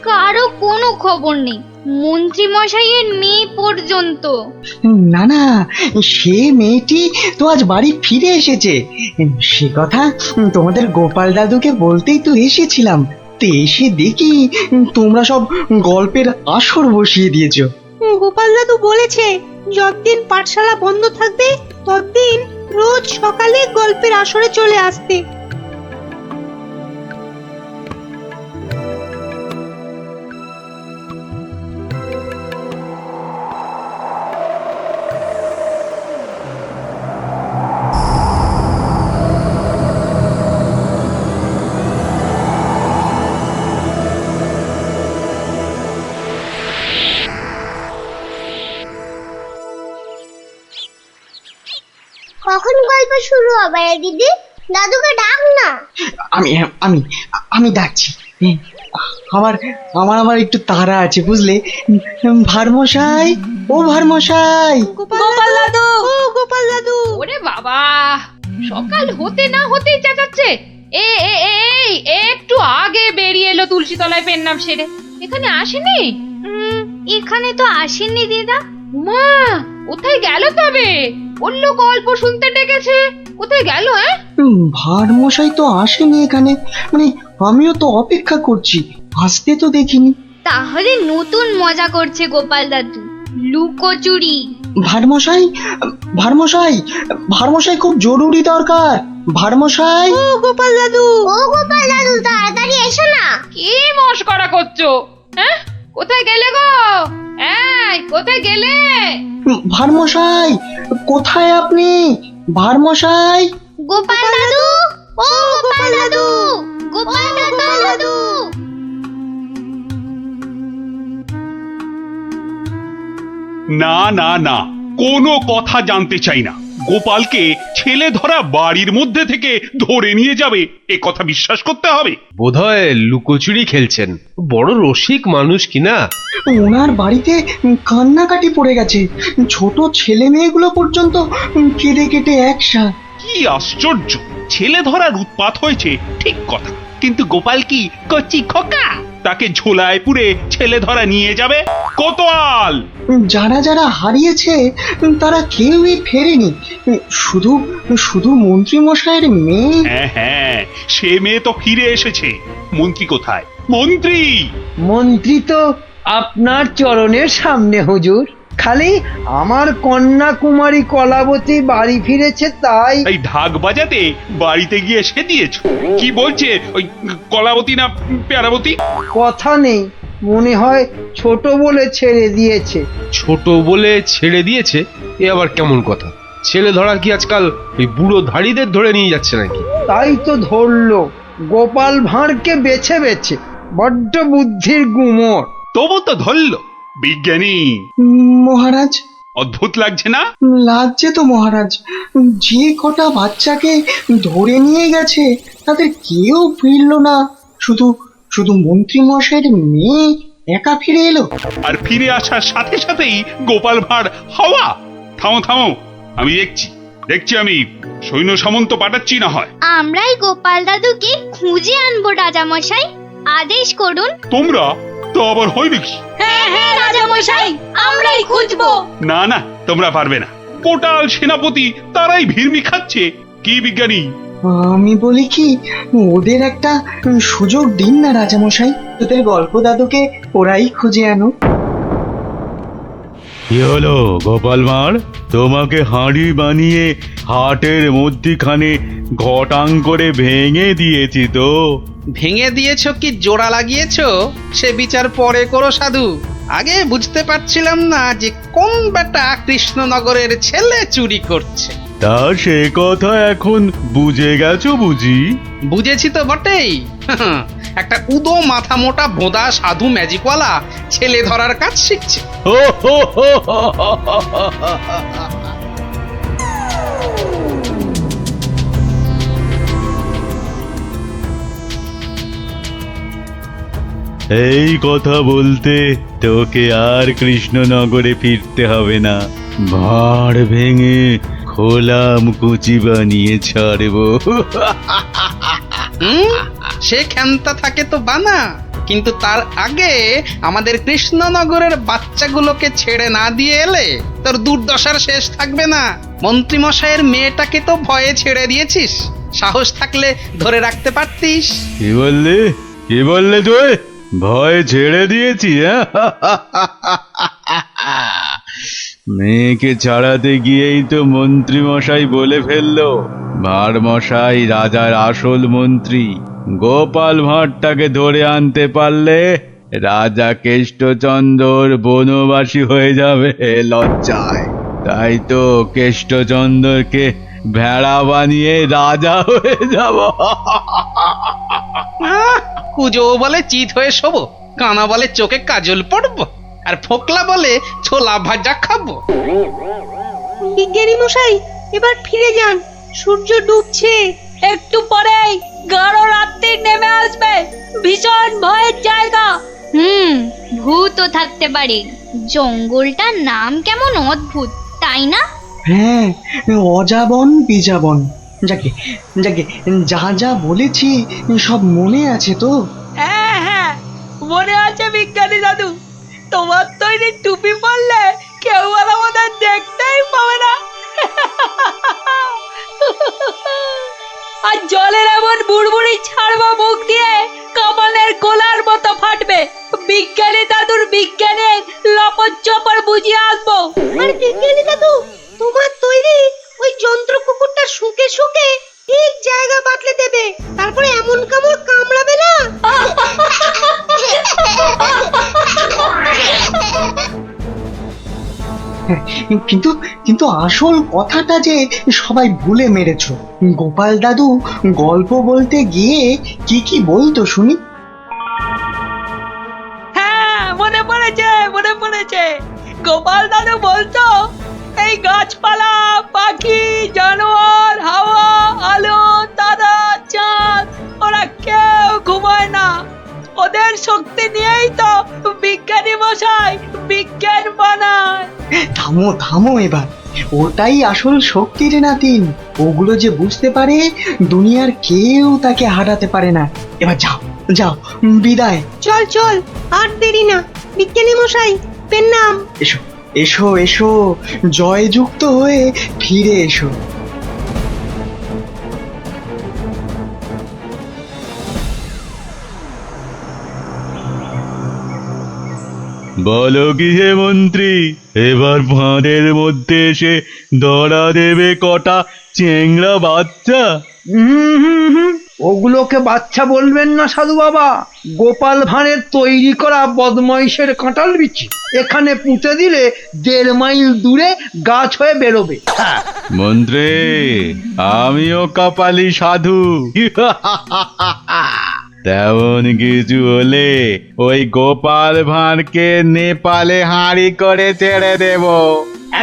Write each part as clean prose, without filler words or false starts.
কারো কোনো খবর নেই, মন্ত্রী মশাইয়ের মেয়ে পর্যন্ত। না না, সে মেয়েটি তো আজ বাড়ি ফিরে এসেছে। সে কথা তোমাদের গোপাল দাদুকে বলতেই তো এসেছিলাম। তো এসে দেখি তোমরা সব গল্পের আসর বসিয়ে দিয়েছো। গোপাল দাদু বলেছে যতদিন পাঠশালা বন্ধ থাকবে ততদিন রোজ সকালে গল্পের আসরে চলে আসতে। কখন গল্প শুরু হবে রে দিদি? দাদুকে ডাক না। আমি আমি আমি ডাকছি। আমার আমার আমার একটু তাড়া আছে বুঝলে। ভারমশাই, ও ভারমশাই। গোপাল দাদু, ও গোপাল দাদু। ওরে বাবা, সকাল হতে না হতেই চেঁচাচ্ছে। এই একটু আগে বেরিয়ে এলো তুলসী তলায় পেন নাম সেরে, এখানে আসেনি? এখানে তো আসেননি দিদা। মা কোথায় গেল তবে? বলল গল্প শুনতে ডেকেছে, কোথায় গেল? ভারমশাই তো আসেনি এখানে, মানে আমিও তো অপেক্ষা করছি, আসতে তো দেখিনি। তাহলে নতুন মজা করছে গোপাল দাদু, লুকোচুরি। ভারমশাই, ভারমশাই, ভারমশাই খুব জরুরি দরকার। ভারমশাই, ও গোপাল দাদু, ও গোপাল দাদু তাড়াতাড়ি এসো না। কি মস্করা করছো? হ্যাঁ, কোথায় গেলে গো? এই কোথায় গেলে? ভারমশাই কোথায় আপনি? ভারমশাই, গোপাল দাদু, ও গোপাল দাদু, গোপাল দাদু। না না না, কোনো কথা জানতে চাই না। গোপালকে ছেলে ধরা বাড়ির মধ্যে থেকে ধরে নিয়ে যাবে, এ কথা বিশ্বাস করতে হবে? বোধহয় লুকোচুরি খেলছেন, বড় রসিক মানুষ কিনা। ওনার বাড়িতে কান্নাকাটি পড়ে গেছে, ছোট ছেলে মেয়েগুলো পর্যন্ত কেঁদে কেটে একসা। কি আশ্চর্য! ছেলে ধরার উৎপাত হয়েছে ঠিক কথা, কিন্তু গোপাল কি কচি খোকা? তাকে ঝোলায় পুরে ছেলে ধরা নিয়ে যাবে? কোতোয়াল! যারা যারা হারিয়েছে তারা কেউই ফেরেনি, শুধু শুধু মন্ত্রী মশাইয়ের মেয়ে। হ্যাঁ হ্যাঁ, সে মেয়ে তো ফিরে এসেছে। মন্ত্রী কোথায়? মন্ত্রী! মন্ত্রী তো আপনার চরণের সামনে হুজুর। খালি আমার কন্যা কুমারী কলাবতী বাড়ি ফিরেছে তাই। এই ঢাক বাজাতে বাড়িতে গিয়ে সে দিয়েছ? কি বলছে ওই কলাবতী না পেয়ারাবতী? কথা নেই, মনে হয় ছোট বলে ছেড়ে দিয়েছে। ছোট বলে ছেড়ে দিয়েছে? এ আবার কেমন কথা? ছেলে ধরা কি আজকাল ওই বুড়ো ধাড়িদের ধরে নিয়ে যাচ্ছে নাকি? তাই তো ধরলো গোপাল ভাঁড়কে বেছে বেছে। বড্ড বুদ্ধির গুমর। তবু তো ধরল বিজ্ঞানী। মহারাজ, অদ্ভুত লাগছে না? লাগছে তো মহারাজ। যে কটা বাচ্চাকে ধরে নিয়ে গেছে তাদের কেউ ফিরলো না, শুধু শুধু মন্ত্রী মশাইয়ের মেয়ে একা ফিরে এলো। আর ফিরে আসার সাথে সাথেই গোপাল ভাঁড় হাওয়া। থামো থামো, আমি দেখছি আমি সৈন্য সামন্ত পাঠাচ্ছি না হয়। আমরাই গোপাল দাদুকে খুঁজে আনবো রাজা মশাই, আদেশ করুন। তোমরা তো আবার হয় নাকি? হ্যাঁ হ্যাঁ রাজা মশাই, আমরাই খুঁজবো। না না, তোমরা পারবে না। কোটাল সেনাপতি তারাই ভিড়মি খাচ্ছে। কি বিজ্ঞানী? আমি বলি কি, ওদের একটা সুযোগ দিন না রাজামশাই, তোদের গল্প দাদুকে ওরাই খুঁজে আনো। কি হলো গোপাল ভাঁড়? তোমাকে হাঁড়ি বানিয়ে হাটের মধ্যিখানে ঘটাং করে ভেঙে দিয়েছি তো। ভেঙে দিয়েছো কি জোড়া লাগিয়েছো সে বিচার পরে করো সাধু। আগে বুঝতে পারছিলাম না যে কোন বেটা কৃষ্ণনগরের ছেলে চুরি করছে। তা সে কথা এখন বুঝে গেছো বুঝি? বুঝেছি তো বটেই। একটা উদো মাথা মোটা ভোঁদা সাধু ম্যাজিকওয়ালা ছেলে ধরার কাজ শিখছে। এই কথা বলতে তোকে আর কৃষ্ণনগরে ফিরতে হবে না। ভাঁড় ভেঙে খোলাম কুচি বানিয়ে ছাড়বো। সে ক্ষমতা থাকে তো বানা। কিন্তু তার আগে আমাদের কৃষ্ণনগরের বাচ্চাগুলোকে ছেড়ে না দিয়ে এলে তোর দুর্দশার শেষ থাকবে না। মন্ত্রীমশাইয়ের মেয়েটাকে তো ভয়ে ছেড়ে দিয়েছিস, সাহস থাকলে ধরে রাখতে পারতিস। কি বললি তুই? ভয় ছেড়ে দিয়েছি? মেয়েকে ছাড়াতে গিয়েই তো মন্ত্রী মশাই বলে ফেললো ভাঁড় মশাই রাজার আসল মন্ত্রী। গোপাল ভাঁড়টাকে ধরে আনতে পারলে রাজা কেষ্টচন্দ্র বনবাসী হয়ে যাবে লজ্জায়। তাই তো কেষ্টচন্দ্রকে ভেড়া বানিয়ে রাজা হয়ে যাব। কুজো বলে চিত হয়ে শোবো, কানা বলে চোখে কাজল পড়বো, আর ফোকলা বলে ছোলা ভাজা খাবো। বিজ্ঞানী মশাই এবার ফিরে যান, সূর্য ডুবছে। একটু পরেই গাঢ় রাত্রি নেমে আসবে, ভীষণ ভয়ের জায়গা। ভূতও থাকতে পারে। জঙ্গলটার নাম কেমন অদ্ভুত, তাই না? হ্যাঁ, অজাবন বিজাবন। যাকে যাকে যা যা বলেছি সব মনে আছে তো? হ্যাঁ হ্যাঁ, মনে আছে বিজ্ঞানী দাদু। তোমার তৈরি টুপি পরলে কেউ আর আমাদের দেখতেই পাবে না। আর জলের এমন বুড়বুড়ি ছাড়বো মুখ দিয়ে, কামানের গোলার মতো ফাটবে। বিজ্ঞানী দাদুর বিজ্ঞানের লপট চপর বুঝিয়ে আসবো। আর বিজ্ঞানী দাদু, তোমার তৈরি ওই যন্ত্র কুকুরটা শুকে শুকে ঠিক জায়গা বাতলে দেবে, তারপরে এমন কামড় কামড়াবে না। কিন্তু কিন্তু আসল কথাটা যে সবাই ভুলে মেরেছো। গোপাল দাদু গল্প বলতে গিয়ে কি কি বলতো শুনি? হ্যাঁ, মনে পড়েছে। গোপাল দাদু বলতো এই গাছপালা, পাখি, জানোয়ার, হাওয়া, আলো, তারা, চাঁদ, ওরা কেউ ঘুমায় না। ওদের শক্তি নিয়েই তো বিজ্ঞানী মশাই বিজ্ঞান বানায়। থামো থামো এবার, ওটাই আসল শক্তি রে নাতিন। ওগুলো যে বুঝতে পারে দুনিয়ার কেউ তাকে হারাতে পারে না। এবার যাও যাও, বিদায়। চল চল, আর দেরি না। বিজ্ঞানী মশাই, পেন নাম। এসো এসো এসো, জয়যুক্ত হয়ে ফিরে এসো। বলো কি হে মন্ত্রী, এবার ফাঁদের মধ্যে এসে ধরা দেবে কটা চেংড়া বাচ্চা? ওগুলোকে বাচ্চা বলবেন না সাধু বাবা, গোপাল ভাঁড়ের তৈরি করা বদমাইশের কাঁঠাল বিচি। এখানে পুঁতে দিলে 1.5 মাইল দূরে গাছ হয়ে বেরোবে। মন্ত্রী, আমিও কপালি সাধু। তেমন কিছু হলে ওই গোপাল ভাঁড়কে নেপালে হাঁড়ি করে ছেড়ে দেব।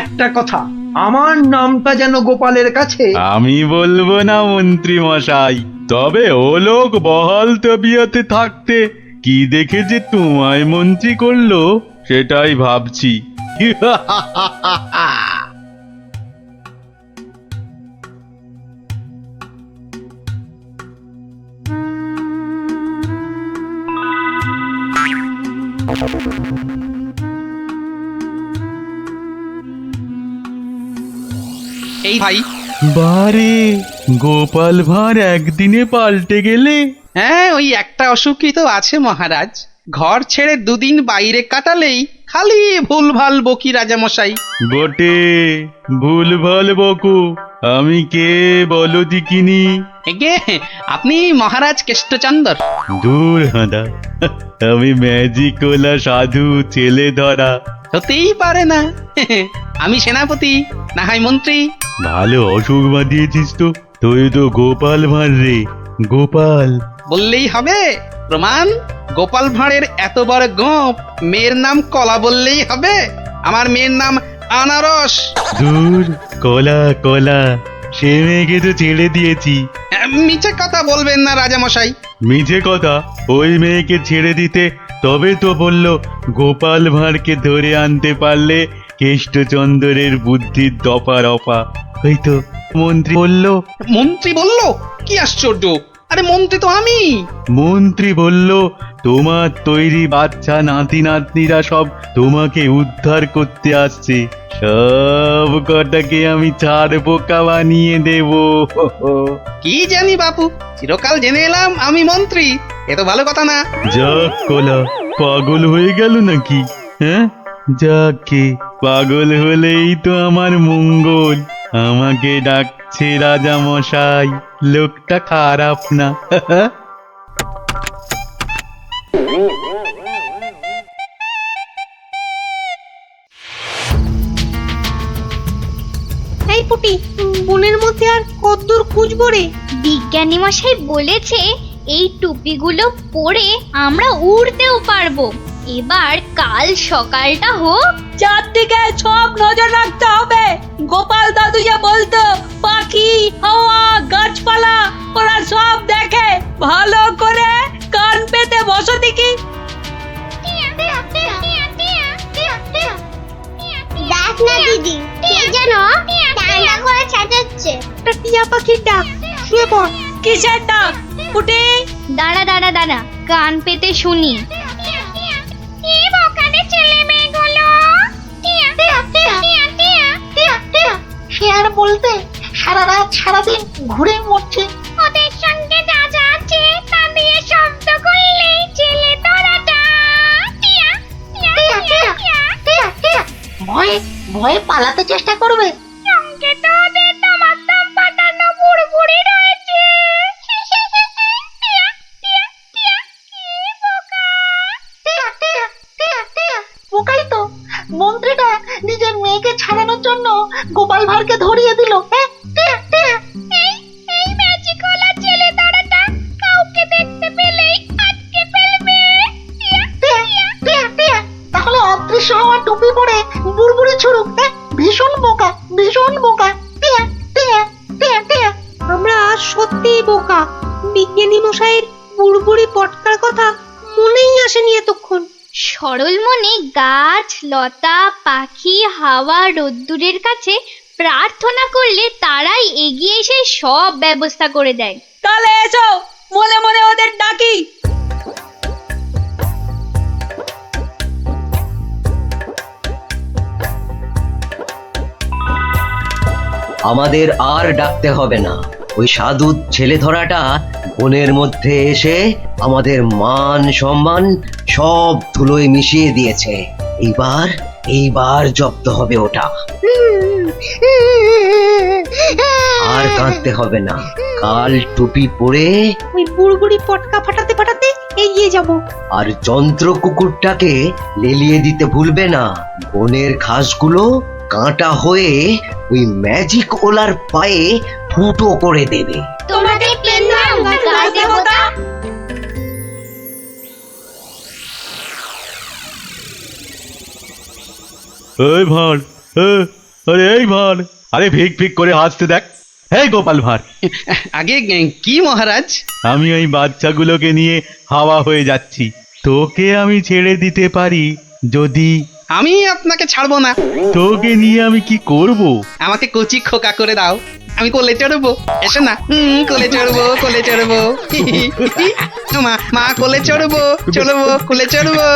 একটা কথা, আমার নামটা যেন গোপালের কাছে। আমি বলবো না মন্ত্রী মশাই, তবে ও লোক বহাল তবিয়তে থাকতে কি দেখে যে তোমায় মন্ত্রী করলো সেটাই ভাবছি। এই ভাই, বারে গোপাল ভাঁড় একদিনে পাল্টে গেলে। হ্যাঁ, ওই একটা অসুখই তো আছে মহারাজ। ঘর ছেড়ে 2 দিন বাইরে কাটালেই খালি ভুলভাল বকি রাজামশাই। বটে, ভুলভাল বকো। আমি কে বলো দিকিনি? এগে আপনি মহারাজ কেষ্টচন্দ্র। দূর হাঁদা, আমি ম্যাজিকওয়ালা সাধু ছেলে ধরা। হতেই পারে না। আমি সেনাপতি, না হয় মন্ত্রী। ভালো অসুখ বাঁধিয়েছিস তো। তুই তো গোপাল ভাঁড় রে, গোপাল। বললেই হবে? প্রমাণ? গোপাল ভাঁড়ের এত বড় গোপ, মেয়ের নাম কলা বললেই হবে? আমার মেয়ের নাম আনারস। দূর, কলা কলা, সে মেয়েকে তো ছেড়ে দিয়েছি। মিছে কথা বলবেন না রাজামশাই। মিছে কথা? ওই মেয়েকে ছেড়ে দিতে তবে তো বলল গোপাল ভাঁড়কে ধরে আনতে পারলে কেষ্টচন্দ্রের বুদ্ধির দফা রফা। ওই তো মন্ত্রী বলল। মন্ত্রী বলল? কি আশ্চর্য! আরে মন্ত্রী তো আমি। মন্ত্রী বলল তোমার তৈরি বাচ্চা নাতি নাতনিরা সব তোমাকে উদ্ধার করতে আসছে। সব কটাকে আমি ছাড় বোকা বানিয়ে দেব। কি জানি বাপু, চিরকাল জেনে এলাম আমি মন্ত্রী, এ তো ভালো কথা না। যাক কলা, পাগল হয়ে গেল নাকি? হ্যাঁ, যাকে পাগল হলেই তো আমার মঙ্গল। আমাকে ডাকছে রাজা মশাই, লোকটা খারাপ না। এই পুটি, বনের মধ্যে আর কতদূর খুঁজবো রে? বিজ্ঞানী মশাই বলেছে এই টুপিগুলো পরে আমরা উড়তেও পারবো। এবার কাল সকালটা হোক। চারদিকে সব নজর রাখতে হবে। গোপাল দাদু যে বলতো পাখি, হাওয়া, গাছপালা ওরা সব দেখে। ভালো করে কান পেতে বসো দেখি। দেখ না দিদি, কে যেন টান্ডা করে চেঁচাচ্ছে। একটা টিয়া পাখির ডাক, শুয়ে পড়। কিসের ডাক? পুটি, দাঁড়া দাঁড়া দাঁড়া, কান পেতে শুনি। সে আর বলতে, সারা রাত সারাদিন ঘুরে মরছে। ওদের সঙ্গে যা যা আছে তা দিয়ে শব্দ করলেই ছেলে তোরাটা ভয়ে ভয়ে পালাতে চেষ্টা করবে। সঙ্গে তো ওদের তোমার দাম পাঠানো বুড়বুড়ি রয়েছে। বোকাই তো, মন্ত্রীটা নিজের মেয়েকে ছাড়ানোর জন্য গোপাল ভাঁড়কে ধরিয়ে দিল। এই ম্যাজিকওয়ালা ছেলে তোরাটা কাউকে দেখতে পেলেই আটকে ফেলবে। তাহলে অদৃশ্য হওয়া টুপি পরে বুড়বুড়ি ছুড়ুক। ভীষণ বোকা, ভীষণ বোকা। আমরা সত্যিই বোকা। বিজ্ঞানী মশাইয়ের বুড়বুড়ি পটকার কথা মনেই আসেনি এতক্ষণ। সরল মনে গাছ, লতা, পাখি, হাওয়া, রোদ্দুরের কাছে প্রার্থনা করলে তারাই এগিয়ে এসে সব ব্যবস্থা করে দেয়। তাহলে এসো মনে মনে ওদের ডাকি। আমাদের আর ডাকতে হবে না। ওই সাধু ছেলে ধরাটা বনের মধ্যে এসে আমাদের মান সম্মান সব ধুলোয় মিশিয়ে দিয়েছে। এইবার জব্দ হবে ওটা। আর কাঁদতে হবে না। কাল টুপি পরে ওই বুড়বুড়ি পটকা ফাটাতে ফাটাতে এগিয়ে যাব। আর যন্ত্র কুকুরটাকে লেলিয়ে দিতে ভুলবে না। বনের ঘাসগুলো কাঁটা হয়ে ওই ম্যাজিক ওলার পায়ে ফুটো করে দেবে। তোমাকে প্রণাম গাছ দেবতা। এই ভাঁড়, আরে এই ভাঁড়, আরে ভিক ভিক করে হাসতে দেখ। এই গোপাল ভাঁড়, আগে কি মহারাজ? আমি ওই বাচ্চাগুলোকে নিয়ে হাওয়া হয়ে যাচ্ছি। তোকে আমি ছেড়ে দিতে পারি যদি। আমি আপনাকে ছাড়বো না। তোকে নিয়ে আমি কি করব? আমাকে কচি খোকা করে দাও, আমি কোলে চড়বো। এসো না, কোলে চড়বো, কোলে চড়বো। মা কোলে চড়বো, চড়বো, কোলে চড়বো।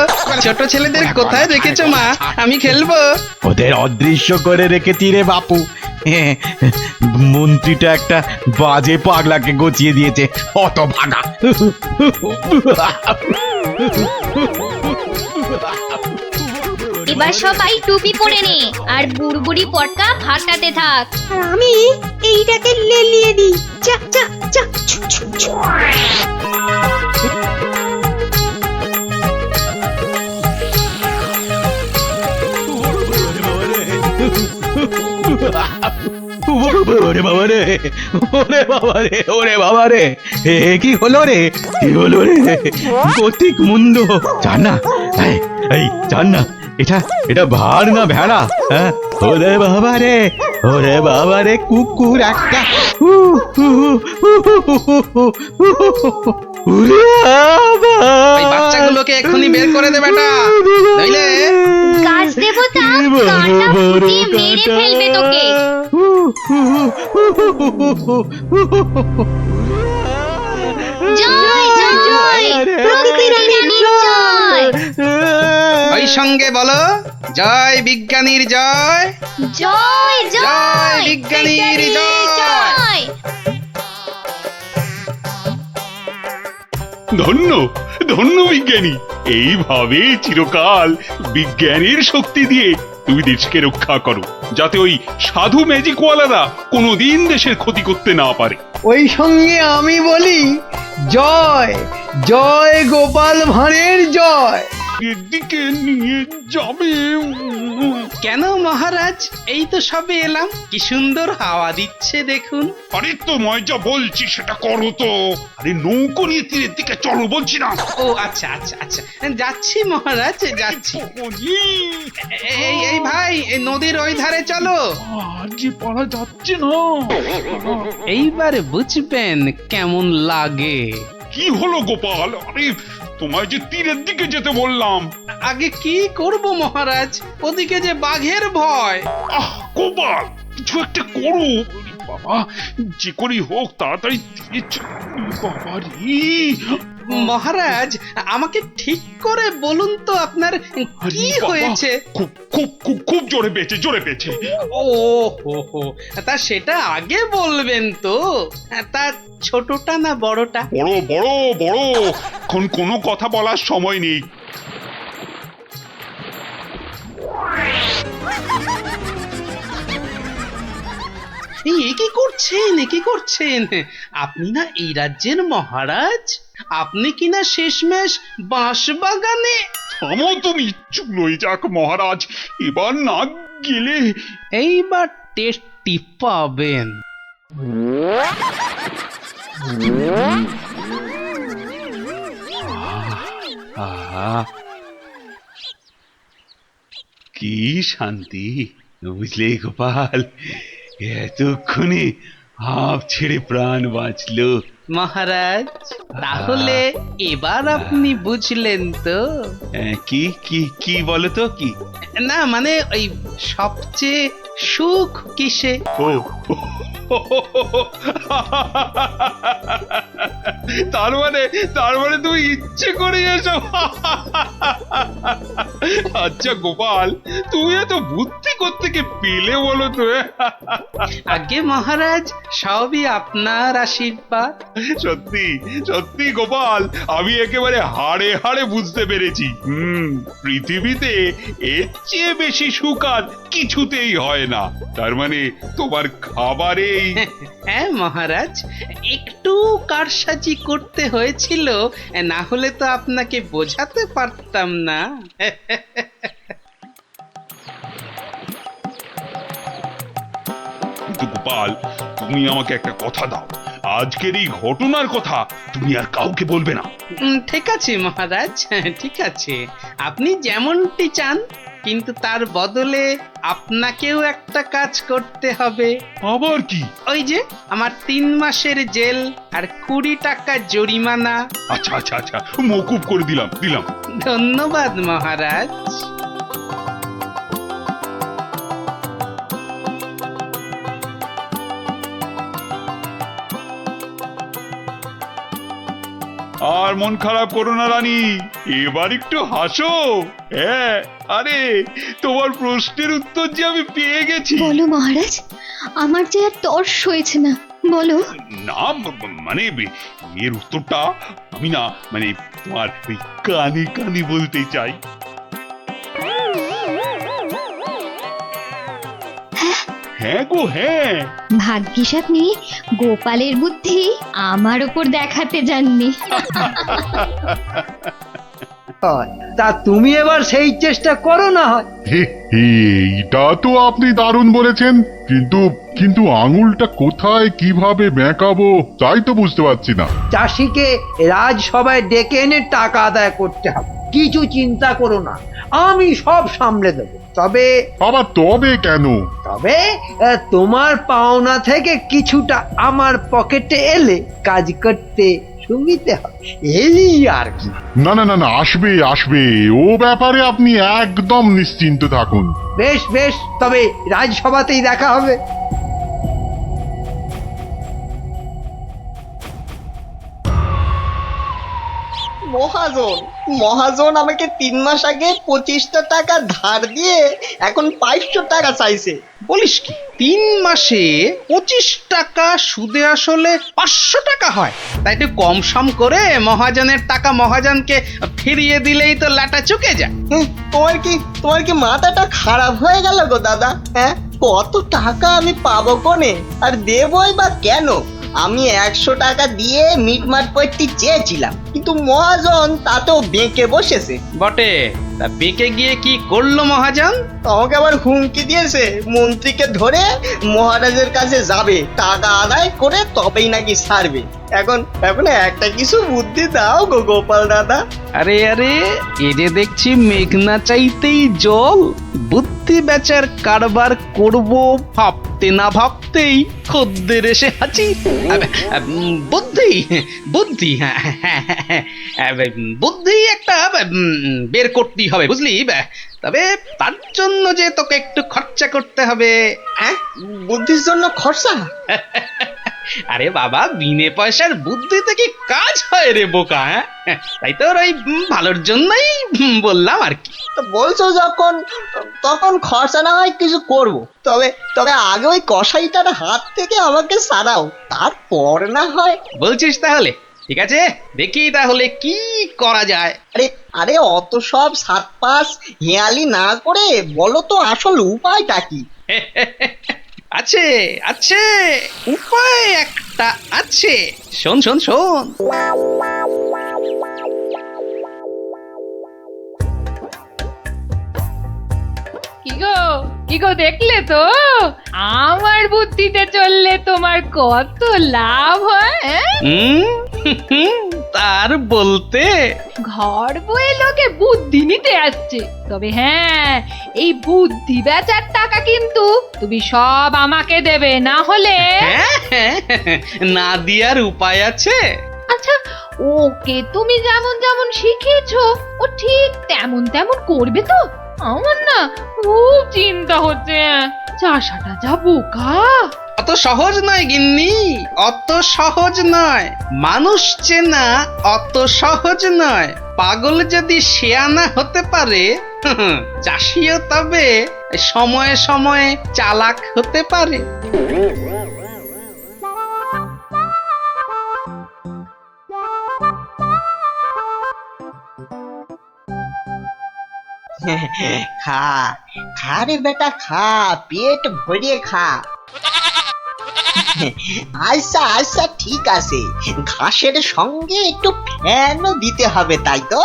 ছোট ছেলেদের কোথায় রেখেছো মা? আমি খেলবো। ওদের অদৃশ্য করে রেখেছি রে বাপু। মন্ত্রীটা একটা বাজে পাগলাকে গচিয়ে দিয়েছে, অত ভাগা। এবার সবাই টুপি পরে নে আর বুড়বুড়ি পটকা ফাটাতে থাক। আর আমি এইটাকে লেলিয়ে দিই। চা চা চা ছু ছু ছু। ওরে বাবা রে, ওরে বাবা রে, ওরে বাবা রে, কি হলো রে, কি হলো রে? গতিক মুন্ড, জান না, এই জান না, এটা ভাড় না ভেড়া? হ্যাঁ, ওরে বাবা রে, ওরে বাবা রে, কুকুর একটা। ওই বাচ্চাগুলোকে এক্ষুনি বের করে দে বেটা, নইলে গাছ দেবতা কাঁটা ফুটিয়ে মেরে ফেলবে তোকে। জয় জয় প্রকৃতি রানীর জয়। ওই সঙ্গে বলো, জয় বিজ্ঞানীর জয়, জয় জয় বিজ্ঞানীর জয়। ধন্য ধন্য বিজ্ঞানী, এইভাবে চিরকাল বিজ্ঞানের শক্তি দিয়ে তুমি দেশকে রক্ষা করো, যাতে ওই সাধু ম্যাজিকওয়ালারা কোনোদিন দেশের ক্ষতি করতে না পারে। ওই সঙ্গে আমি বলি, জয় জয় গোপাল ভাঁড়ের জয়। এদিকে নিয়ে যাবে। কেন মহারাজ, এই তো সবে এলাম, কি সুন্দর হাওয়া দিচ্ছে দেখুন। আরে তোমায় যা বলছি সেটা করো তো। আরে নৌকো নিয়ে তীরের দিকে চলো বলছি না। ও আচ্ছা আচ্ছা আচ্ছা, যাচ্ছি মহারাজ, যাচ্ছি। এই ভাই, এই নদীর ওই ধারে চলো। যে পারা যাচ্ছে না। এইবারে বুঝবেন কেমন লাগে। কি হলো গোপাল? আরে তোমায় যে তীরের দিকে যেতে বললাম। আগে কি করব মহারাজ, ওদিকে যে বাঘের ভয়। আহ গোপাল, কিছু একটা করো। ওরে বাবা, যে করেই হোক তাড়াতাড়ি তীরে চলো। বাবা রে। মহারাজ, আমাকে ঠিক করে বলুন তো আপনার আরে কি বাবা, হয়েছে? খুব খুব খুব খুব জোরে পেয়েছে, জোরে পেয়েছে। ও হো হো, তা সেটা আগে বলবেন তো। তা ছোটটা না বড়টা? বড় বড় বড়, এখন কোনো কথা বলার সময় নেই। এই কি করছেন, কি করছেন? আপনি না এই রাজ্যের মহারাজ? আপনি কি না শেষমেশ বাঁশ বাগানে? থামো তুমি, চুলোই যাক মহারাজ, এবার না গেলে। এইবার টেস্টি পাবেন। আহা, কি শান্তি, বুঝলে গোপাল, এতক্ষণে হাঁপ ছেড়ে প্রাণ বাঁচলো। মহারাজ, তাহলে এবার আপনি বুঝলেন তো? কি কি কি বলো তো? কি না মানে ওই সবচেয়ে সুখ কিসে? ও তার মানে তুমি ইচ্ছে করে এসব। আচ্ছা গোপাল, তুমি এত বুদ্ধি কোত্থেকে পেলে বলো তো? আগে মহারাজ, সবই আপনার আশীর্বাদ। সত্যি সত্যি গোপাল, আমি একেবারে হাড়ে হাড়ে বুঝতে পেরেছি। পৃথিবীতে এর চেয়ে বেশি সুখ আর কিছুতেই হয় না। তার মানে তোমার খাবারেই। হ্যাঁ মহারাজ, একটু কারসাজি করতে হয়েছিল, না হলে তো আপনাকে বোঝাতে পারতাম না। কিন্তু গোপাল, তুমি আমাকে একটা কথা দাও, আজকের এই ঘটনার কথা তুমি আর কাউকে বলবে না। ঠিক আছে মহারাজ, ঠিক আছে, আপনি যেমনটি চান, কিন্তু তার বদলে আপনাকেও একটা কাজ করতে হবে। আবার কি? ওই যে আমার 3 মাসের জেল আর 20 টাকা জরিমানা। আচ্ছা আচ্ছা আচ্ছা, মকুব করে দিলাম। ধন্যবাদ মহারাজ। আর মন খারাপ করো না রানী, এবার একটু হাসো। হ্যাঁ, আরে তোমার প্রশ্নের উত্তর যে আমি পেয়ে গেছি। বলো মহারাজ, আমার যে আর তর্স হয়েছে না, বলো। না মানে এর উত্তরটা আমি না মানে তোমার ওই কানে কানে বলতে চাই। হ্যাঁ গো হ্যাঁ। ভাগ্যিস আপনি গোপালের বুদ্ধি আমার ওপর দেখাতে যাননি। তা তুমি এবার সেই চেষ্টা করো না হয়। এইটা তো আপনি দারুণ বলেছেন, কিন্তু কিন্তু আঙুলটা কোথায় কিভাবে বেঁকাবো তাই তো বুঝতে পারছি না। চাষিকে রাজসভায় ডেকে এনে টাকা আদায় করতে হবে। কিছু চিন্তা করো না, আমি সব সামলে দেবো। তবে কেন? তবে তোমার পাওনা থেকে কিছুটা আমার পকেটে এলে কাজ করতে সুবিধে হবে, এই আর কি। না না না না, আসবে আসবে, ও ব্যাপারে আপনি একদম নিশ্চিন্ত থাকুন। বেশ বেশ, তবে রাজসভাতেই দেখা হবে। মহাজন মহাজন আমাকে 3 মাস আগে 25টা টাকা ধার দিয়ে এখন 500 টাকা চাইছে। বলিস কি 3 মাসে 25 টাকা সুদে আসলে 500 টাকা হয়? তাই একটু কম সম করে মহাজনের টাকা মহাজনকে ফিরিয়ে দিলেই তো লাটা চুকে যায়। তোমার কি মাথাটা খারাপ হয়ে গেল গো দাদা? হ্যাঁ, কত টাকা আমি পাবো কোনে, আর দেবই বা কেন? আমি 100 টাকা দিয়ে মিটমাট করতে চেয়েছিলাম, কিন্তু মহাজন তাতেও বেঁকে বসেছে। বটে, তা বেঁকে গিয়ে কি করলো মহাজন? আমাকে আবার হুমকি দিয়েছে, মন্ত্রীকে ধরে মহারাজের কাছে যাবে, টাকা আদায় করে তবেই নাকি ছাড়বে। এখন একটা কিছু বুদ্ধি দাও গো গোপাল দাদা। আরে আরে, এ যে দেখছি মেঘনা চাইতেই জল। বুদ্ধি বেচার কারবার করব ভাবতে না ভাবতেই খদ্দের এসে হাজির। বুদ্ধি বুদ্ধি বুদ্ধি একটা বের করতেই হবে, বুঝলি? তবে তার জন্য যে তোকে একটু খরচা করতে হবে। হ্যাঁ, বুদ্ধির জন্য খরচা? আরে বাবা, বিনে পয়সার বুদ্ধিতে কি কাজ হয় রে বোকা? তাই তো ওই ভালোর জন্যই বললাম আর কি। তো বলছো যখন, তখন খরচা না হয় কিছু করব, তবে আগে ওই কসাইটার হাত থেকে আমাকে সারাও, তারপর না হয়। বলছিস তাহলে? ঠিক আছে, দেখি তাহলে কি করা যায়। আরে অত সব 7-5 হেয়ালি না করে বলো তো আসল উপায়টা কি? আছে আছে, উপায় একটা আছে। শোন শোন শোন। কি গো দেখলে তো আমার বুদ্ধিতে চললে তোমার কত লাভ হয়? তার বলতে ঘর বয়ে লোকে বুদ্ধি নিতে আসছে, তবে হ্যাঁ, এই বুদ্ধি বেচার টাকা কিন্তু তুমি সব আমাকে দেবে, না হলে না দিয়ার উপায় আছে। আচ্ছা, ওকে তুমি যেমন যেমন শিখিয়েছো ও ঠিক তেমন তেমন করবে তো? আমার না খুব চিন্তা হচ্ছে, চাষাটা যা বোকা। অত সহজ নয় গিন্নি, অত সহজ নয়। মানুষ চেনা অত সহজ নয়। পাগল যদি শেয়ানা হতে পারে, চাষিও তবে সময়ে সময়ে চালাক হতে পারে। খা খা রে বেটা, খা, পেট ভরিয়ে খা। আচ্ছা আচ্ছা, ঠিক আছে, ঘাসের সঙ্গে একটু ফ্যানও দিতে হবে, তাই তো?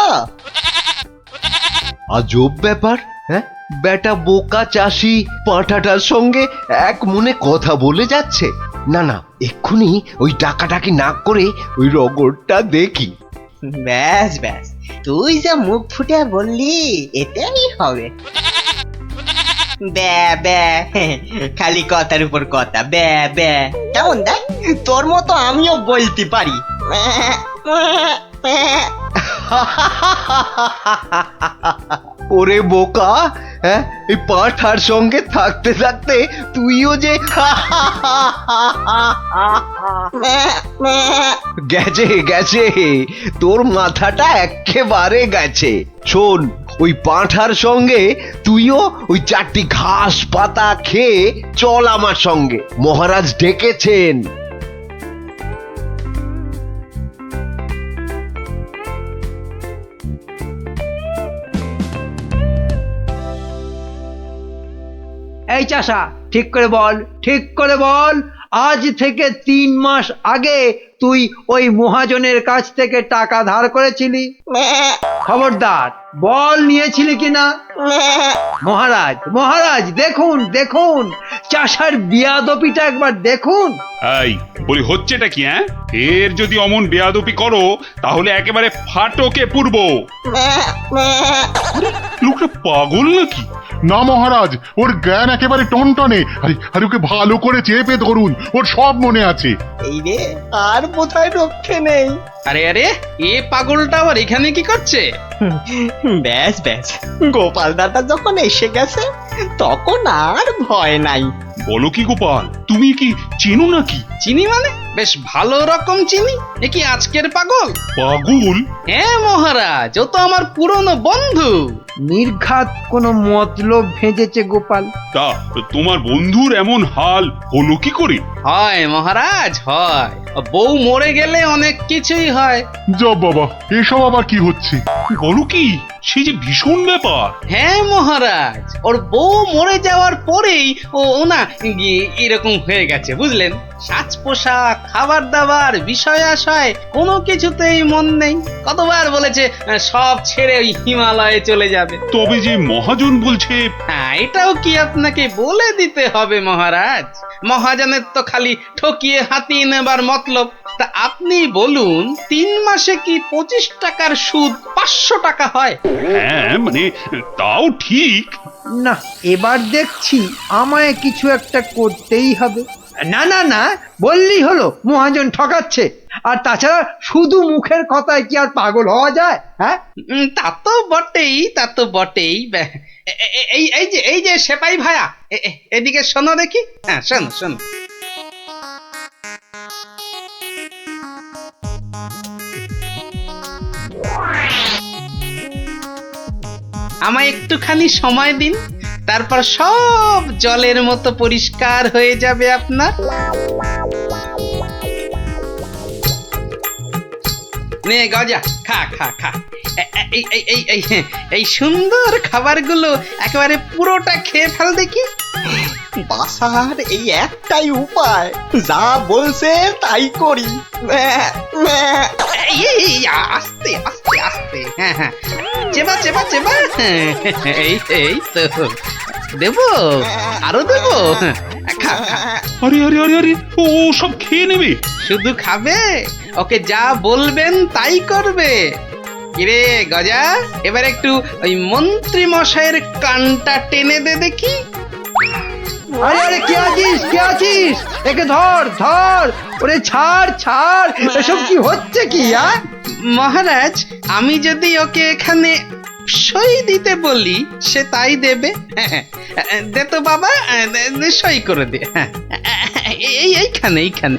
আজব ব্যাপার, হ্যাঁ? বেটা বোকা চাষি পাঁঠাটার সঙ্গে এক মনে কথা বলে যাচ্ছে। না না, এক্ষুনি ওই ডাকাডাকি না করে ওই রগরটা দেখি। ব্যাস ব্যাস, তুই যা মুখ ফুটে বললি এটাই হবে। ব্যা ব্যা, খালি কথার উপর কথা, ব্যা ব্যা। কেমন দেখ, তোর মতো আমিও বলতে পারি। ওরে বোকা, হ্যাঁ, এই পাঁঠার সঙ্গে থাকতে থাকতে তুইও যে গেছে গেছে, তোর মাথাটা একেবারে গেছে। শোন, ওই পাঁঠার সঙ্গে তুইও ওই 4টি ঘাস পাতা খেয়ে চল আমার সঙ্গে, মহারাজ ডেকেছেন। এই চাষা, ঠিক করে বল, ঠিক করে বল, আজ থেকে 3 মাস আগে তুই ওই মহাজনের কাছ থেকে টাকা ধার করেছিলি? খবরদার বল, নিয়েছিলি কিনা? মহারাজ মহারাজ, দেখুন দেখুন, চাষার বিয়াদপিটা একবার দেখুন। এই বলি, হচ্ছেটা কি? হ্যাঁ, এর যদি অমন বেয়াদপি করো তাহলে একেবারে ফাটকে পুরব। লোকটা পাগল নাকি? না মহারাজ, ওর জ্ঞান একেবারে টনটনে। আরে ওকে ভালো করে চেপে ধরুন, ওর সব মনে আছে। এই রে, আর বোধহয় রক্ষে নেই। আরে আরে, এ পাগলটা আবার এখানে কি করছে? ব্যাস ব্যাস, গোপাল দাদা যখন এসে গেছে তখন আর ভয় নাই। বলো কি গোপাল, তুমি কি চেনো নাকি? চিনি মানে? বেশ ভালো রকম চিনি। এ কি আজকের পাগল? পাগল? হ্যাঁ মহারাজ, ও তো আমার পুরনো বন্ধু। নির্ঘাত কোনো মতলব ভেজেছে গোপাল। তা তোমার বন্ধুর এমন হাল হলো কি করে? হয় মহারাজ হয়, বউ মরে গেলে অনেক কিছুই হয়। যা বাবা, এসব আবার কি হচ্ছে? বলো কি, সে যে ভীষণ ব্যাপার। হ্যাঁ মহারাজ, ওর বউ মরে যাওয়ার পরেই ও না এরকম হয়ে গেছে বুঝলেন। সাজ পোশাক, খাবার দাবার, বিষয় আশয় কোনো কিছুতেই মন নেই। কতবার বলেছে সব ছেড়ে ওই হিমালয়ে চলে যাবে। তবে যে মহাজন বলছে। হ্যাঁ, এটাও কি আপনাকে বলে দিতে হবে মহারাজ? মহাজনের তো খালি ঠকিয়ে হাতিয়ে নেবার মতলব। তা আপনি বলুন, 3 মাসে কি 25 টাকার সুদ 500 টাকা হয়? হ্যাঁ মানে তাও ঠিক। না, এবার দেখছি আমায় কিছু একটা করতেই হবে। না না না, বললেই হলো মহাজন ঠকাচ্ছে। আর তাছাড়া শুধু মুখের কথায় কি আর পাগল হওয়া যায়? হ্যাঁ, তা তো বটেই, তা তো বটেই। এই যে সেপাই ভায়া, এদিকে শোনো দেখি। হ্যাঁ শোনো শোনো। আমায় একটুখানি সময় দিন, তারপর সব জলের মতো পরিষ্কার হয়ে যাবে আপনার। নে গজা, খা খা খা। এই সুন্দর খাবারগুলো একেবারে পুরোটা খেয়ে ফেল দেখি। বাসার এই একটাই উপায়, যা বলছে তাই করি। আস্তে আস্তে আস্তে, হ্যাঁ হ্যাঁ, চেবা চেবা চেবা। এই তো দেবো, আরো দেবো। খা খা। আরে আরে আরে আরে, ও সব খেয়ে নেবে? শুধু খাবে? ওকে যা বলবেন তাই করবে। কিরে গজা, এবার একটু ওই মন্ত্রী মশাইয়ের কানটা টেনে দে দেখি। আরে আরে, কে আছিস কে আছিস? একে ধর ধর, ওরে ছাড় ছাড়। এসব কি হচ্ছে কি? মহারাজ, আমি যদি ওকে এখানে সই দিতে বলি সে তাই দেবে। দে তো বাবা, সই করে দে। এইখানে এইখানে।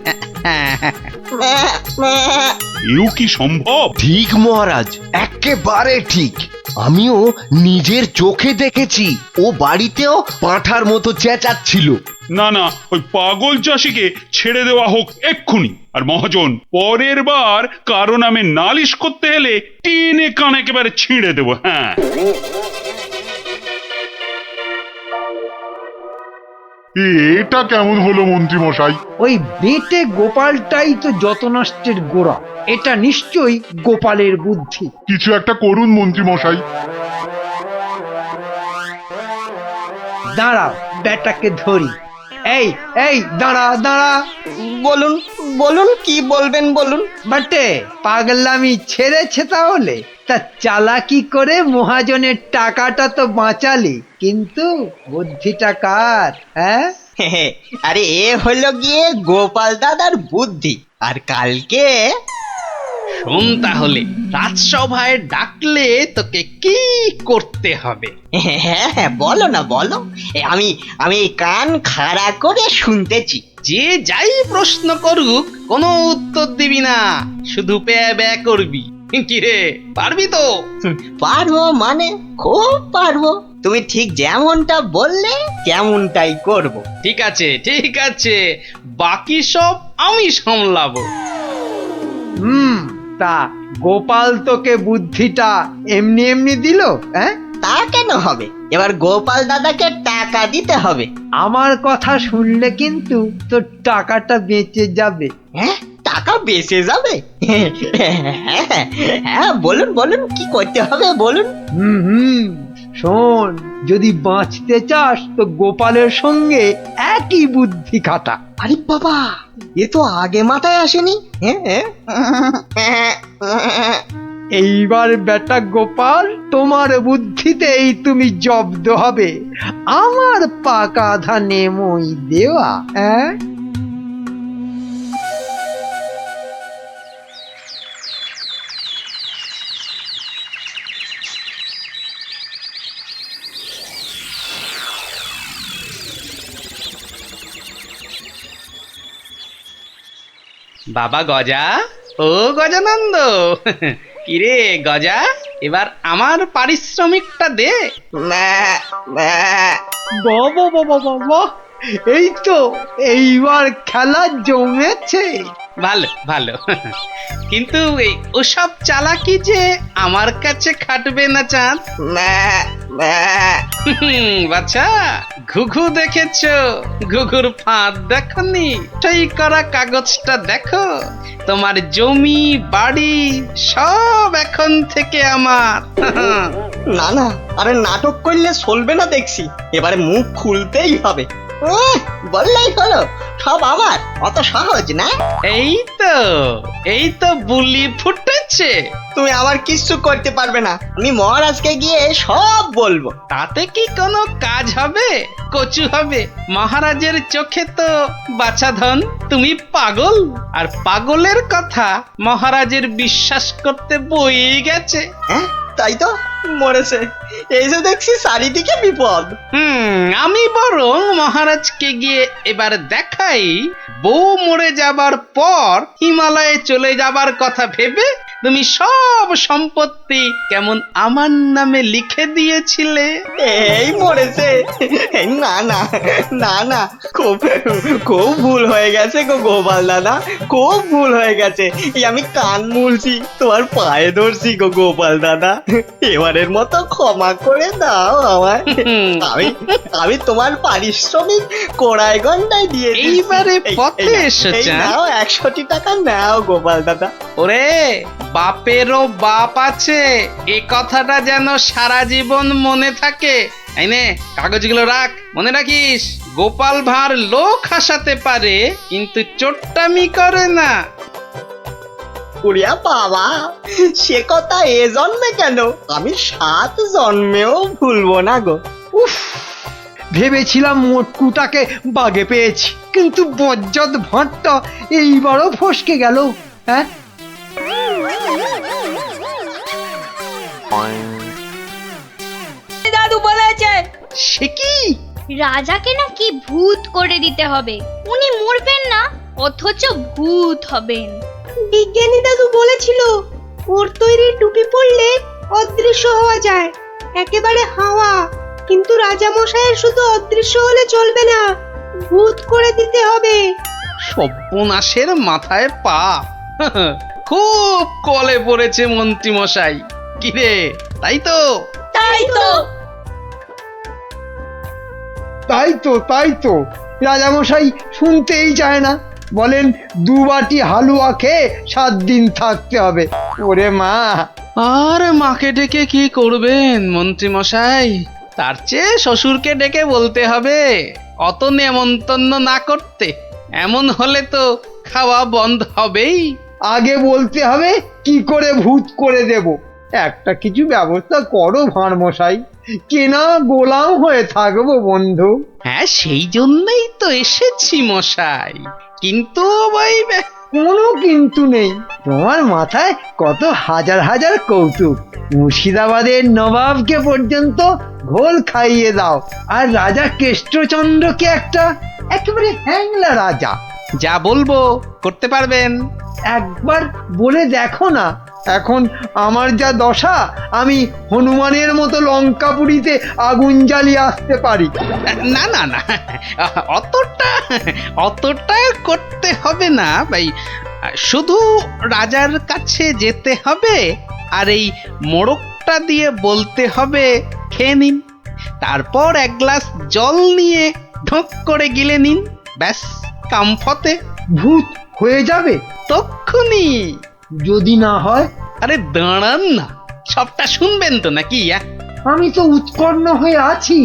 এও কি সম্ভব? ঠিক মহারাজ, একেবারে ঠিক। আমিও নিজের চোখে দেখেছি, ও বাড়িতেও পাঁঠার মতো চেঁচাচ্ছিল। না না, ওই পাগল চাষিকে ছেড়ে দেওয়া হোক এক্ষুনি। আর মহাজন, পরের বার কারো নামে নালিশ করতে এলে টেনে কান একেবারে ছিঁড়ে দেবো। হ্যাঁ, এটা কেমন হলো মন্ত্রী মশাই? ওই বেটে গোপালটাই তো যত নষ্টের গোড়া। এটা নিশ্চয়ই গোপালের বুদ্ধি। কিছু একটা করুন মন্ত্রী মশাই। দাঁড়াও, বেটাকে ধরি। এই এই, দাঁড়া দাঁড়া। বলুন বলুন, কি বলবেন বলুন। বাটে, পাগলামি ছেড়েছে তাহলে? তা চালাকি করে মহাজনের টাকাটা তো বাঁচালি, কিন্তু বুদ্ধিটা কার? হ্যাঁ, আরে এ হলো গিয়ে গোপাল দাদার বুদ্ধি। আর কালকে শোন তাহলে, রাজসভায় ডাকলে তোকে কি করতে হবে? হ্যাঁ বলো না বলো, আমি আমি কান খাড়া করে শুনতেছি। যে যাই প্রশ্ন করুক কোনো উত্তর দিবি না, শুধু প্যা ব্যা করবি। কিরে, পারবি তো? পারবো মানে খুব পারবো। তুমি ঠিক যেমনটা বললে তেমনটাই করব। ঠিক আছে ঠিক আছে, বাকি সব আমি সামলাবো। তা গোপাল তোকে বুদ্ধিটা এমনি এমনি দিল? হ্যাঁ, তা কেন হবে? এবার গোপাল দাদাকে টাকা দিতে হবে। আমার কথা শুনলে কিন্তু তোর টাকাটা বেঁচে যাবে। হ্যাঁ, টাকা বেঁচে যাবে? হ্যাঁ বলুন বলুন, কি করতে হবে বলুন। শোন, যদি বাঁচতে চাস তো গোপালের সঙ্গে একই বুদ্ধি খাটা। আরে বাবা, এ তো আগে মাথায় আসেনি। এইবার বেটা গোপাল, তোমার বুদ্ধিতেই তুমি জব্দ হবে। আমার পাকা ধানে মই দেওয়া। হ্যাঁ, বাবা গজা, ও গজানন্দ, কিরে গজা, এবার আমার পারিশ্রমিকটা দে। বাবা বাবা বাবা, এই তো এইবার খেলা জমেছে। ভালো ভালো, কিন্তু এই ওসব চালাকি যে আমার কাছে খাটবে না চাঁদ। বাচ্চা, ঘুঘু দেখেছো? ঘুঘুর ফাঁদ দেখনি? সই করা কাগজটা দেখো। তোমার জমি বাড়ি সব এখন থেকে আমার। না না, আরে নাটক করলে চলবে না দেখছি, এবারে মুখ খুলতেই হবে। বললেই হলো সব আমার, অত সহজ না? এই তো বুলি ফুটেছে। তুমি আমার কিচ্ছু করতে পারবে না, আমি মহারাজকে গিয়ে সব বলবো। তাতে কি কোনো কাজ হবে? কচু হবে। মহারাজের চোখে তো বাছাধন তুমি পাগল, আর পাগলের কথা মহারাজের বিশ্বাস করতে বই গেছে। হ্যাঁ তাই তো, মরেছে। এই যে দেখছি চারিদিকে বিপদ। আমি বরং মহারাজকে গিয়ে এবার দেখাই, বউ মরে যাবার পর হিমালয়ে চলে যাবার কথা ভেবে তুমি সব সম্পত্তি কেমন আমার নামে লিখে দিয়েছিলে। এই মরেছে। না না না না, খুব খুব ভুল হয়ে গেছে গো গোপাল দাদা, খুব ভুল হয়ে গেছে। এই আমি কান মুলছি, তোমার পায়ে ধরছি গো গোপাল দাদা, এবারের মতো ক্ষমা করে দাও আমায়। আমি তোমার পারিশ্রমিক কোড়ায় গন্ডায় দিয়ে এইবারে পথে এসেছে। নাও 100 টাকা নাও গোপাল দাদা। ওরে, বাপেরও বাপ আছে, এ কথাটা যেন সারা জীবন মনে থাকে। এই নে কাগজগুলো রাখ, মনে রাখিস, গোপাল ভাঁড় লোক হাসাতে পারে কিন্তু চোট্টামি করে না। উড়িয়া বাবা, সে কথা এ জন্মে কেন, আমি 7 জন্মেও ভুলবো না গো। উফ, ভেবেছিলাম মোটকুটাকে বাগে পেয়েছি, কিন্তু বজ্জত ভাঁড়টা এইবারও ফসকে গেল। হ্যাঁ, দাদু বলেছে। সে কি? রাজাকে নাকি ভূত করে দিতে হবে, উনি মরবেন না অথচ ভূত হবেন। বিজ্ঞানী দাদু বলেছিল ওর তৈরি টুপি পরলে অদৃশ্য হওয়া যায়, একেবারে হাওয়া। কিন্তু রাজা মশাইয়ের শুধু অদৃশ্য হলে চলবে না, ভূত করে দিতে হবে। সর্বনাশের মাথায় পা। খুব কলে পড়েছে মন্ত্রী মশাই। কিরে, তাই তো? তাই তো তাই তো রাজামশাই শুনতেই চায় না, বলেন 2 বাটি হালুয়া খেয়ে 7 দিন থাকতে হবে। ওরে মা! আর মাকে ডেকে কি করবেন মন্ত্রী মশাই? তার চেয়ে শ্বশুরকে ডেকে বলতে হবে অত নেমন্তন্ন না করতে। এমন হলে তো খাওয়া বন্ধ হবেই। আগে বলতে হবে কি করে ভূত করে দেব। একটা কিছু ব্যবস্থা করো ভাঁড় মশাই, কেনা গোলাম হয়ে থাকবো বন্ধু। হ্যাঁ, সেই জন্যই তো এসেছি মশাই, কিন্তু ওই কোনো কিন্তু নেই। তোমার মাথায় কত হাজার হাজার কৌতুক, মুর্শিদাবাদের নবাবকে পর্যন্ত ঘোল খাইয়ে দাও, আর রাজা কেষ্টচন্দ্রকে একেবারে হ্যাংলা রাজা। যা বলবো করতে পারবেন। একবার বলে দেখো না। এখন আমার যা দশা, আমি হনুমানের মতো লঙ্কাপুরীতে আগুন জ্বালিয়ে আসতে পারি। না না না, অতটা করতে হবে না ভাই। শুধু রাজার কাছে যেতে হবে, আর এই মোড়কটা দিয়ে বলতে হবে খেয়ে নিন, তারপর 1 গ্লাস জল নিয়ে ঢোক করে গিলে নিন, ব্যাস কাম ফতে। ভূত হয়ে যাবে তক্ষুনি। যদি না হয়? আরে দাঁড়ান না, সবটা শুনবেন তো নাকি? আমি তো উৎকর্ণ হয়ে আছি,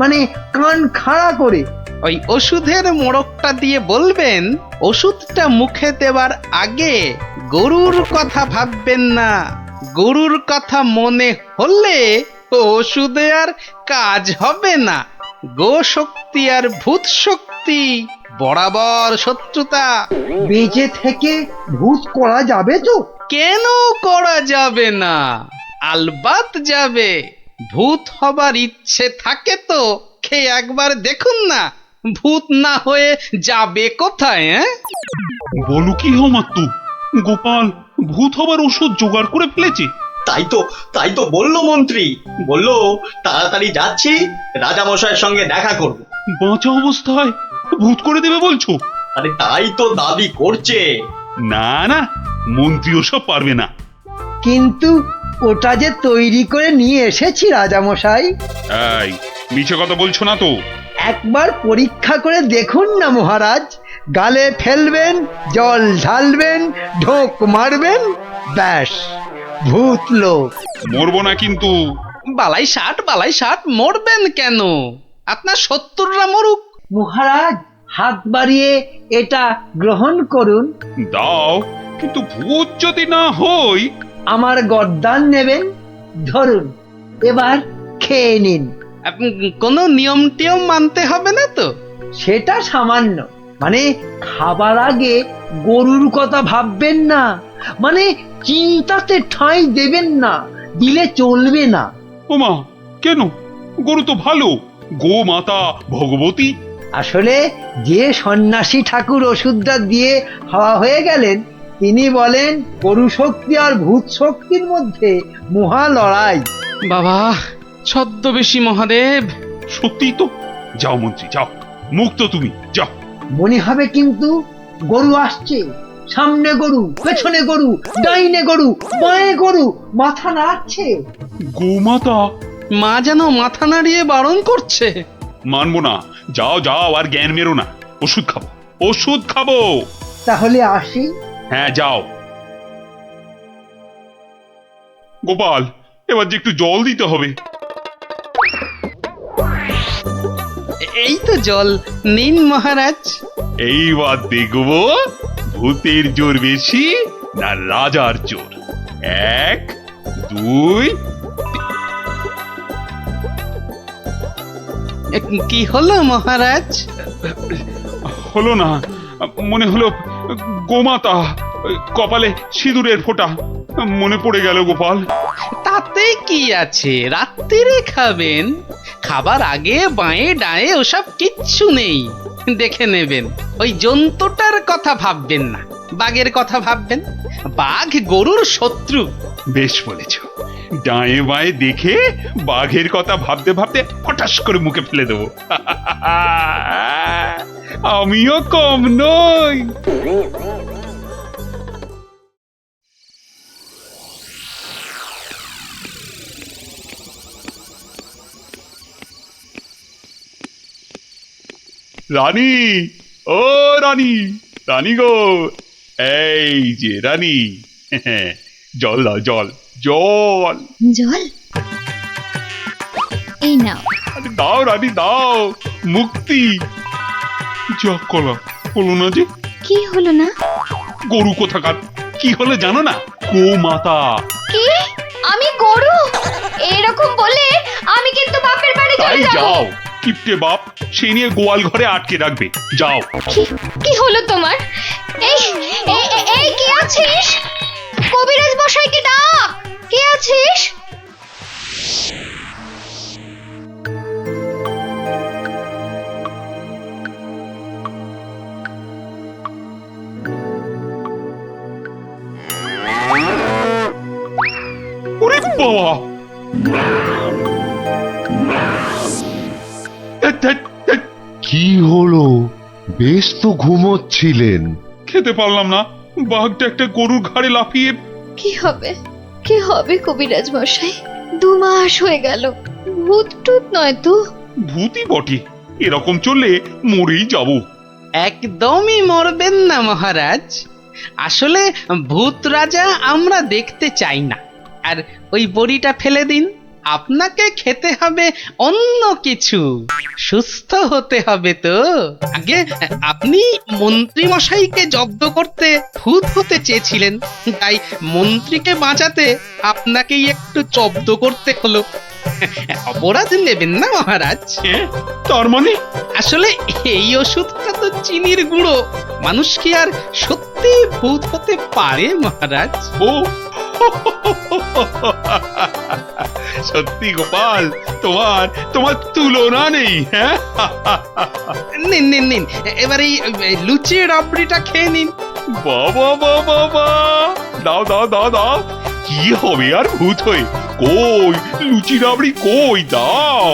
মানে কান খাড়া করে। ওই ওষুধের মোড়কটা দিয়ে বলবেন, ওষুধটা মুখে দেওয়ার আগে গরুর কথা ভাববেন না। গরুর কথা মনে হলে ওষুধে আর কাজ হবে না। গো শক্তি আর ভূত শক্তি বরাবর শত্রুতা। বেঁচে থেকে ভূত করা যাবে তো? কেন করা যাবে না? আলবাত যাবে। ভূত হবার ইচ্ছে থাকে তো খেয়ে একবার দেখুন না। ভূত না হয়ে যাবে কোথায়? বলো কি মাত্তু, গোপাল ভূত হবার ওষুধ জোগাড় করে ফেলেছে। তাই তো বললো মন্ত্রী, বললো তাড়াতাড়ি যাচ্ছি, রাজা মশাইয়ের সঙ্গে দেখা করব। বাঁচা অবস্থায় ভূত করে দেবে বলছো? আরে তাই তো দাবি করছে। না না, মন্ত্রী ওসব পারবে না। কিন্তু ওটা যে তৈরি করে নিয়ে এসেছি রাজামশাই। এই মিছে কথা বলছো না তো? একবার পরীক্ষা করে দেখুন না মহারাজ। গালে ফেলবেন, জল ঢালবেন, ঢোক মারবেন, ব্যাস ভূত লোক। মরবো না কিন্তু। বালাই ষাট মরবেন কেন? আপনার 70রা মরুক। মহারাজ হাত বাড়িয়ে এটা গ্রহণ করুন। দাও, কিন্তু ভূত যদি না হই? আমার গর্দান নেবেন, ধরুন, এবার খেয়ে নিন। কোনো নিয়ম টিয়ম মানতে হবে না তো? সেটা সামান্য, মানে খাবার আগে গরুর কথা ভাববেন না, মানে চিন্তাতে ঠাঁই দেবেন না, দিলে চলবে না। ওমা, কেন? গরু তো ভালো, গো মাতা ভগবতী। আসলে যে সন্ন্যাসী ঠাকুর ওষুধটা দিয়ে হাওয়া হয়ে গেলেন, তিনি বলেন গরু শক্তি আর ভূত শক্তির মধ্যে মহা লড়াই। বাবা ছদ্মবেশী মহাদেব। সত্যি তো। যাও মন্ত্রী যাও, মুক্ত তুমি, যাও। মনে হবে কিন্তু গরু আসছে, সামনে গরু, পেছনে গরু, ডাইনে গরু, বাঁয়ে গরু, মাথা নাড়ছে। গোমাতা। মা যেন মাথা নাড়িয়ে বারণ করছে। মানবো না, যাও যাও, আর জ্ঞান মেরো না। ওষুধ খাবো। তাহলে আসি। হ্যাঁ যাও। গোপাল, এবার যে একটু জল দিতে হবে। এই তো জল নিন মহারাজ। এইবার দেখবো ভূতের জোর বেশি না রাজার জোর। 1 2। কি হলো মহারাজ? হলো না, মনে হলো গোমাতা, কপালে সিঁদুরের ফোঁটা মনে পড়ে গেল গোপাল। তাতে কি আছে, রাত্রিরে খাবেন। খাবার আগে বাঁয়ে ডায়ে ওসব কিচ্ছু নেই, দেখে নেবেন। ওই জন্তুটার কথা ভাববেন না, বাঘের কথা ভাববেন। বাঘ গরুর শত্রু। বেশ বলেছ, ডায়ে বাঁয়ে দেখে বাঘের কথা ভাবতে ভাবতে হঠাৎ করে মুখে ফেলে দেবো। আমিও কম নই। রানী, ও রানী, রানী গো, এই যে রানী, জল দাও, জল জল জল এই নাও। দাও রানী দাও, মুক্তি। যা কলা হলো না যে। কি হলো না? গরু কোথাকার, কি হলো জানো না? গো মাতা। কি? আমি গরু? এরকম বলে আমি কিন্তু বাপের বাড়ি চলে যাব। যাও, কিপটে বাপ সে নিয়ে গোয়াল ঘরে আটকে রাখবে, যাও। কি হলো তোমার? এই কে আছিস? কবিরাজ মশাইকে ডাক। কে আছিস? ওরে বাবা, কি হলো? বেশ তো ঘুমোচ্ছিলেন। খেতে পারলাম না, বাঘটা একটা গরুর ঘাড়ে লাফিয়ে। কি হবে, কি হবে কবিরাজ মশাই? 2 মাস হয়ে গেল, ভূত টুত নয় তো? ভূতই বটে, এরকম চললে মরেই যাব। একদমই মরবেন না মহারাজ। আসলে ভূত রাজা আমরা দেখতে চাই না। আর ওই বড়িটা ফেলে দিন, আপনাকে খেতে হবে অন্য কিছু, সুস্থ হতে হবে তো। আগে আপনি মন্ত্রী মশাইকে জব্দ করতে ভূত হতে চেয়েছিলেন, তাই মন্ত্রীকে বাঁচাতে আপনাকেই একটু জব্দ করতে হলো। অপরাধ নেবেন না মহারাজ। তার মানে? আসলে এই ওষুধটা তো চিনির গুঁড়ো, মানুষ কি আর সত্যি ভূত হতে পারে মহারাজ? ও সত্যি গোপাল, তোমার তোমার তুলনা নেই। হ্যাঁ, নিন নিন নিন, এবার এই লুচি রাবড়িটা খেয়ে নিন। বাবা বাবা বাবা, দাও দাও দাও দাও, কি হবে আর ভূত হয়ে, কই লুচি রাবড়ি কই, দাও।